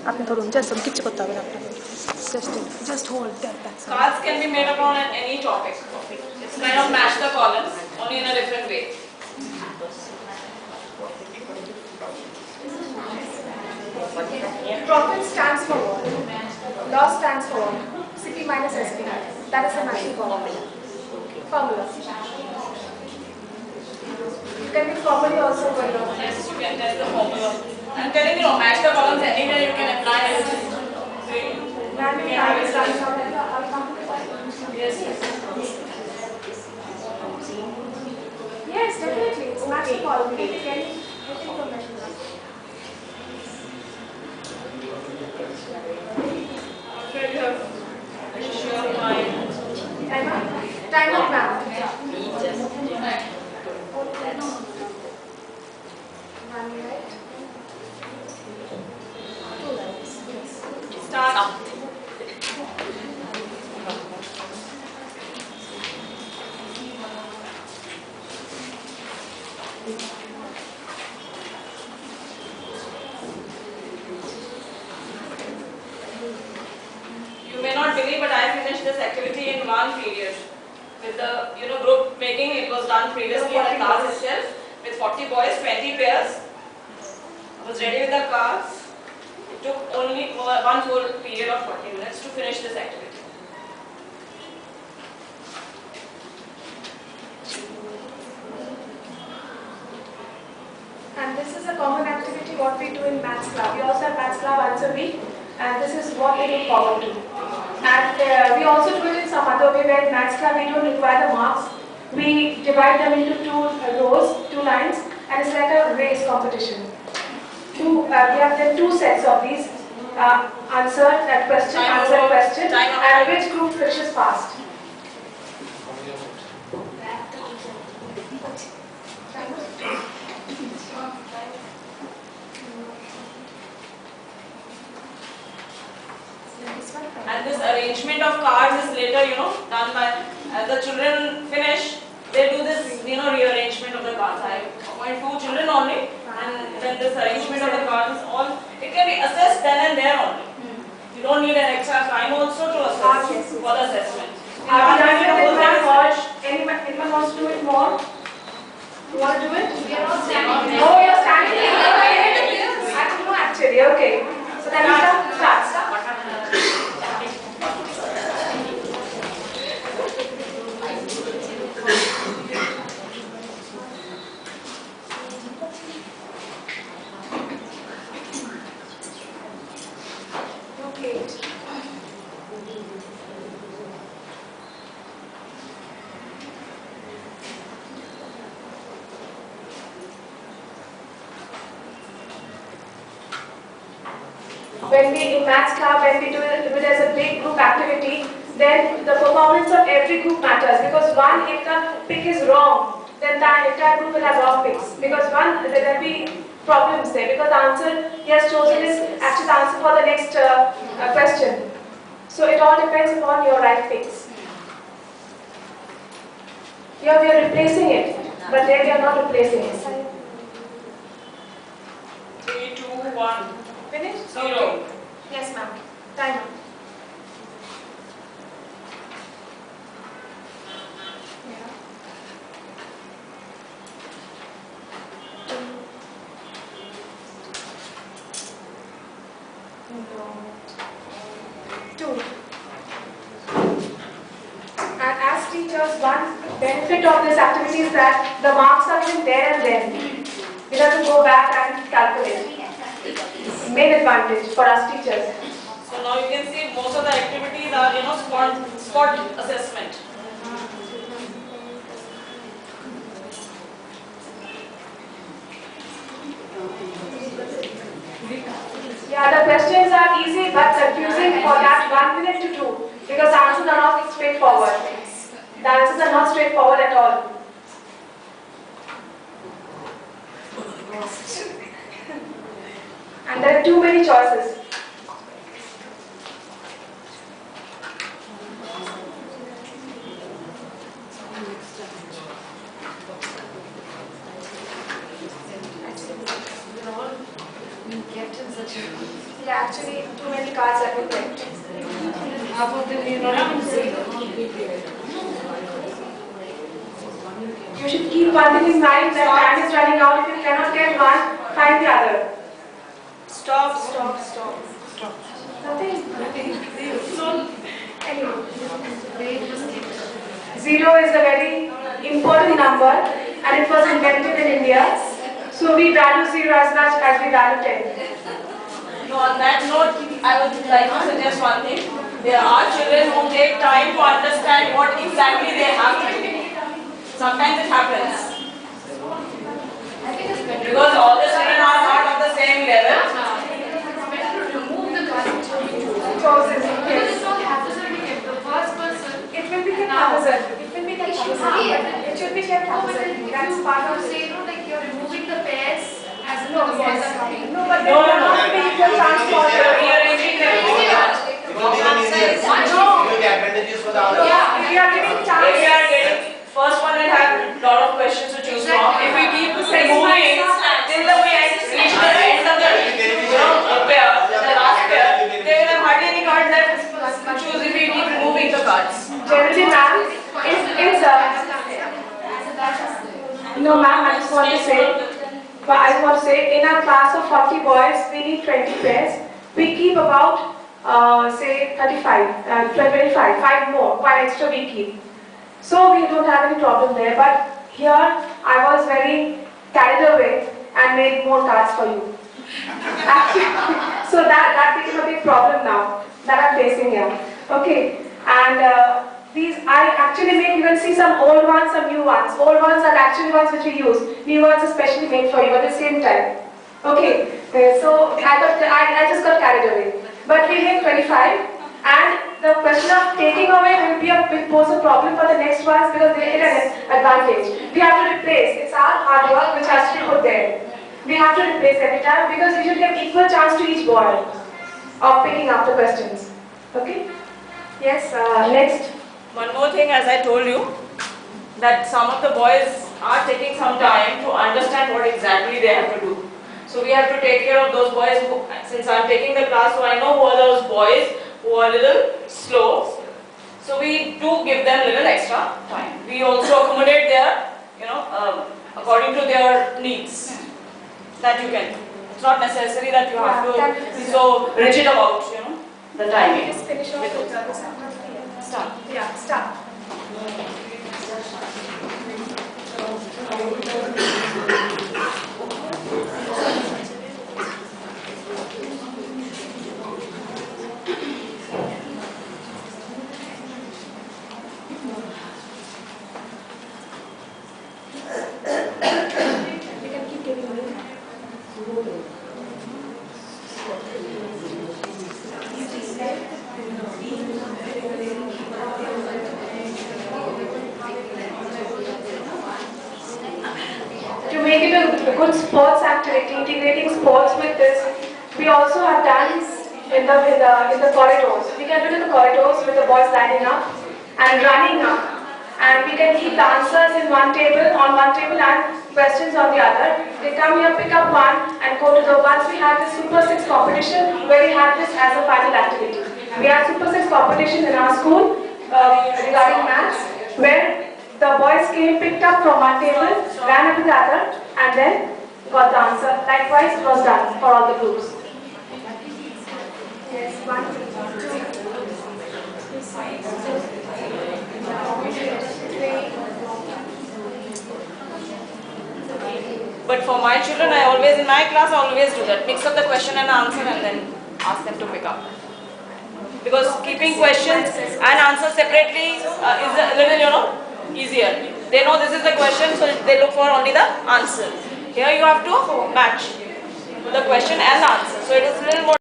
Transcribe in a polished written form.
আপনি ধরুন জাস্ট কিচ্ছু করতে হবে না আপনাকে just hold that Cards can be made up on any topic. It's kind of match the columns, only in a different way. Profit stands for what? Loss stands for what? CP minus SP. That is the matching formula. You can be formally also going on. Yes, you can test the formula. I'm telling you, match the columns anywhere you can apply it. Yes. Yes, definitely. It's matching column. Anything from measurement. After you have sure mind. Time up, ma'am. 1 minute. 2 lines. Yes. Start. You may not believe, but I finished this activity in 1 period. With the group making, it was done previously in the class itself with 40 boys, 20 pairs. I was ready with the cards. It took only 1 full period of 40 minutes to finish this activity. And this is a common activity what we do in Maths Club. We also have Maths Club once a week, and this is what we look forward to. And we also do it in some other way where in Maths Club we don't require the marks. We divide them into 2 rows, 2 lines, and it's like a race competition. We have then 2 sets of these. Answer that question, answer question, and which group finishes fast. And this arrangement of cards is later, done by, as the children finish, they do this, rearrangement of the cards. I appoint 2 children only, and then this arrangement of the cards is all, it can be assessed then and there only. You don't need an extra time also to assess for the assessment. Anyone wants to do it more? You want to do it? We are all standing. Oh, you're standing. I don't know actually. Okay. So then we start. When we in Maths Club, when we do it as a big group activity, then the performance of every group matters, because if the pick is wrong, then the entire group will have wrong picks, because there will be problems there, because the answer he has chosen is actually the answer for the next question. So it all depends upon your right picks. Here we are replacing it, but there we are not replacing it. 3, 2, 1. Finished? 0. Okay. Yes, ma'am. Timer. And as teachers, one benefit of this activity is that the marks are given there and then. We have to go back and calculate. Main advantage for us teachers. So now you can see most of the activities are spot assessment. Yeah, the questions are easy but confusing for that 1 minute to 2, because the answers are not straightforward. The answers are not straightforward at all. And there are too many choices. Yeah, actually too many cards that were picked. Half of them you don't even see. You should keep one thing in mind that time is running out. If you cannot get one, find the other. Stop. Nothing. Anyway. Zero is a very important number and it was invented in India. So we value zero as much as we value 10. No, on that note, I would like to suggest one thing. There are children who take time to understand what exactly they have to do. Sometimes it happens. Because all the children are not of the same level. Chosen. It Yes. does not have to be the first person. It will be kept opposite. It will be kept opposite. It should be kept opposite. That's part of it. Say, you're removing the pairs as No, the boys yes. are coming. No, but there will not be equal chance for Rearranging them. Because they can easily give the advantages for the others. Yeah, if you are giving If we chance. are getting, first one will have a lot of questions to choose from. If we keep moving till the we reach the end of the pair, the last pair, they will have hardly any cards left to choose if we keep removing the cards. Generally, ma'am, is no, ma'am, I just want to say, in a class of 40 boys, we need 20 pairs. We keep about, say, 35, 25, 5 more, 1 extra we keep. So we don't have any problem there. But here, I was very carried away and made more cards for you. Actually, so that became a big problem now that I'm facing here. Okay, and these I actually made. You can see some old ones, some new ones. Old ones are actually ones which we use. New ones are specially made for you at the same time. Okay, so I just got carried away. But we made 25, and the question of taking away will pose a problem for the next ones because they get an advantage. We have to replace. It's our hard work which has to be put there. We have to replace every time because we should give equal chance to each boy of picking up the questions. Okay? Yes, next. One more thing, as I told you, that some of the boys are taking some time to understand what exactly they have to do. So we have to take care of those boys who, since I am taking the class, so I know who are those boys who are a little slow. So we do give them a little extra time. We also accommodate their, according to their needs. That you can. It's not necessary that you have to be so rigid about, the timing. Just finish off with the Start. Yeah, start. You can keep giving me. To make it a good sports activity, integrating sports with this, we also have done in the corridors. We can do it in the corridors with the boys lining up and running up. And we can keep the answers in on one table and questions on the other. They come here, pick up one and go to the, once we have the Super 6 competition where we have this as a final activity. We have Super 6 competition in our school regarding maths where the boys came, picked up from one table, ran up to the other and then got the answer. Likewise, it was done for all the groups. Yes, 1, 2, 3. But for my children, in my class, I always do that. Mix up the question and answer and then ask them to pick up. Because keeping questions and answers separately is a little, easier. They know this is the question, so they look for only the answer. Here you have to match the question and the answer. So it is a little more